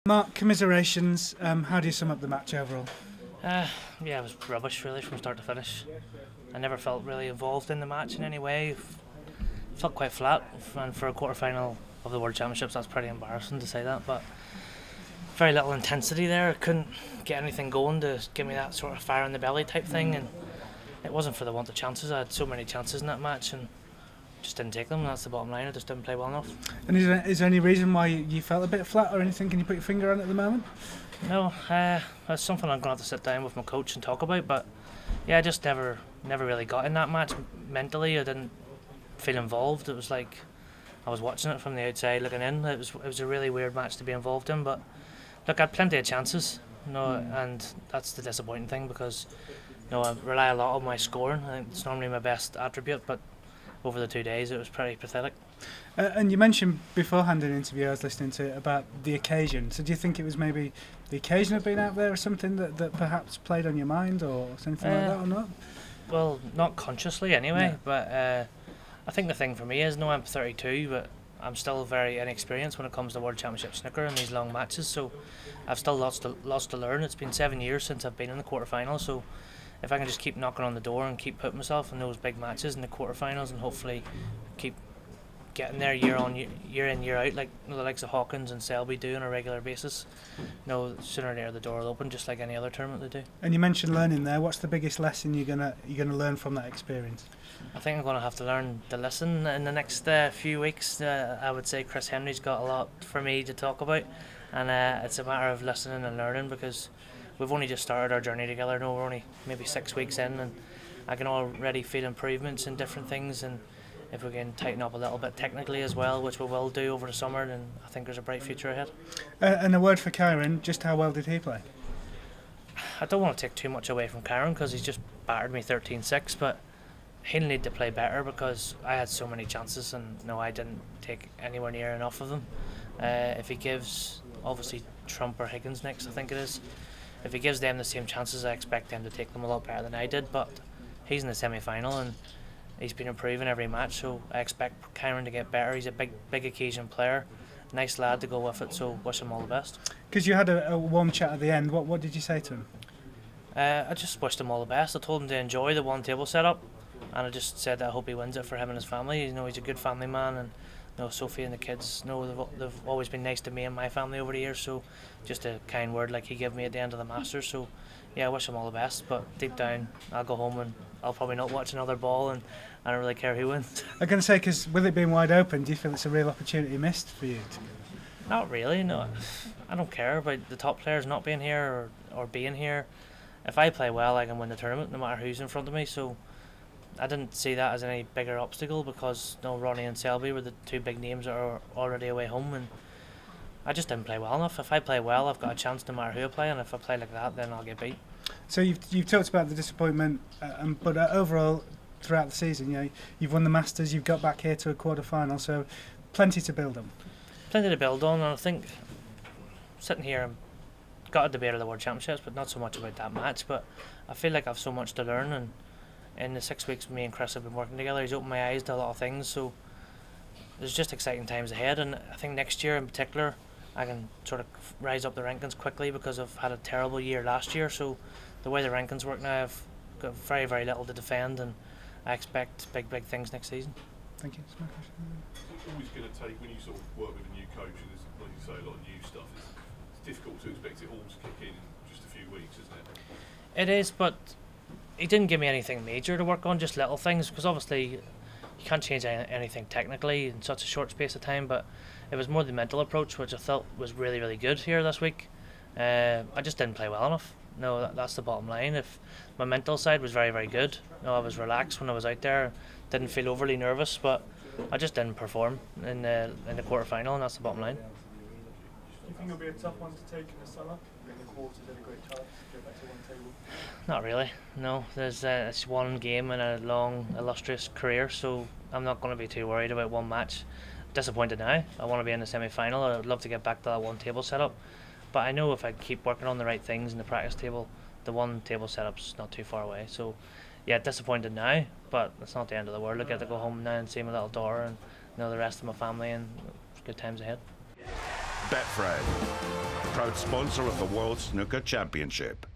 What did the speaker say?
Mark, commiserations. How do you sum up the match overall? Yeah, it was rubbish really from start to finish. I never felt really involved in the match in any way. Felt quite flat, and for a quarter-final of the World Championships that's pretty embarrassing to say that, but very little intensity there. I couldn't get anything going to give me that sort of fire in the belly type thing, and it wasn't for the want of chances. I had so many chances in that match and just didn't take them. That's the bottom line. I just didn't play well enough. And is there any reason why you felt a bit flat or anything? Can you put your finger on it at the moment? No, that's something I'm going to have to sit down with my coach and talk about, but yeah, I just never really got in that match mentally. I didn't feel involved. It was like I was watching it from the outside looking in. It was a really weird match to be involved in, but look, I had plenty of chances, and that's the disappointing thing, because I rely a lot on my scoring. I think it's normally my best attribute, but over the 2 days it was pretty pathetic. And you mentioned beforehand in an interview I was listening to about the occasion. So do you think it was maybe the occasion of being out there or something that perhaps played on your mind or something like that, or not? Well, not consciously anyway, No. but I think the thing for me is, I'm 32, but I'm still very inexperienced when it comes to World Championship snooker and these long matches, so I've still lots to learn. It's been 7 years since I've been in the quarterfinals, so if I can just keep knocking on the door and keep putting myself in those big matches in the quarterfinals and hopefully keep getting there year in year out, like the likes of Hawkins and Selby do on a regular basis, sooner or later the door will open, just like any other tournament they do. And you mentioned learning there. What's the biggest lesson you're gonna learn from that experience? I think I'm going to have to learn to listen in the next few weeks. I would say Chris Henry's got a lot for me to talk about, and it's a matter of listening and learning, because we've only just started our journey together. We're only maybe 6 weeks in, and I can already feel improvements in different things, and if we can tighten up a little bit technically as well, which we will do over the summer, then I think there's a bright future ahead. And a word for Kyren, just how well did he play? I don't want to take too much away from Kyren because he's just battered me 13-6, but he'll need to play better because I had so many chances and I didn't take anywhere near enough of them. If he gives, obviously Trump or Higgins next, I think it is, if he gives them the same chances, I expect them to take them a lot better than I did, but he's in the semi-final and he's been improving every match, so I expect Kyren to get better. He's a big occasion player, nice lad to go with it, so wish him all the best. Because you had a warm chat at the end, what did you say to him? I just wished him all the best. I told him to enjoy the one table setup, and I just said that I hope he wins it for him and his family. He's a good family man, and Sophie and the kids they've always been nice to me and my family over the years, so just a kind word like he gave me at the end of the Masters. So yeah, I wish him all the best, but deep down I'll go home and I'll probably not watch another ball, and I don't really care who wins. I'm going to say, because with it being wide open, do you feel it's a real opportunity missed for you? Not really, no. I don't care about the top players not being here or being here. If I play well, I can win the tournament no matter who's in front of me, so I didn't see that as any bigger obstacle, because Ronnie and Selby were the two big names that are already away home, and I just didn't play well enough. If I play well, I've got a chance no matter who I play, and if I play like that, then I'll get beat. So you've talked about the disappointment, but overall throughout the season, you've won the Masters, you've got back here to a quarter-final, so plenty to build on. Plenty to build on, and I think sitting here, I've got a debate of the World Championships, but not so much about that match. But I feel like I've so much to learn, and in the 6 weeks me and Chris have been working together, he's opened my eyes to a lot of things, so there's just exciting times ahead. And I think next year in particular I can sort of rise up the rankings quickly, because I've had a terrible year last year, so the way the rankings work now, I've got very little to defend, and I expect big things next season. Thank you. It's always going to take, when you sort of work with a new coach, and there's, like you say, a lot of new stuff, it's difficult to expect it all to kick in just a few weeks, isn't it? It is, but he didn't give me anything major to work on, just little things, because obviously you can't change anything technically in such a short space of time, but it was more the mental approach, which I felt was really good here this week. I just didn't play well enough. That's the bottom line. If my mental side was very good, I was relaxed when I was out there, didn't feel overly nervous, but I just didn't perform in the quarter-final, and that's the bottom line. Do you think it'll be a tough one to take in the summer? In the quarters, had a great chance to go back to one table. Not really. No, there's it's one game in a long, illustrious career, so I'm not going to be too worried about one match. Disappointed now. I want to be in the semi-final. I'd love to get back to that one table setup, but I know if I keep working on the right things in the practice table, the one table setup's not too far away. So yeah, disappointed now, but it's not the end of the world. I get to go home now and see my little daughter and the rest of my family, and good times ahead. Betfred, proud sponsor of the World Snooker Championship.